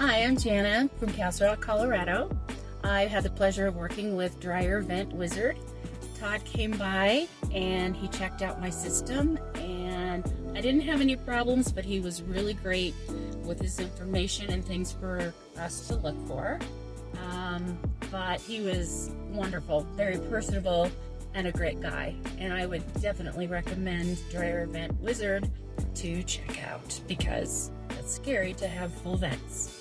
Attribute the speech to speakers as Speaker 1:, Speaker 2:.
Speaker 1: Hi, I'm Jana from Castle Rock, Colorado. I've had the pleasure of working with Dryer Vent Wizard. Todd came by and he checked out my system, and I didn't have any problems, but he was really great with his information and things for us to look for. But he was wonderful, very personable, and a great guy. And I would definitely recommend Dryer Vent Wizard to check out because it's scary to have full vents.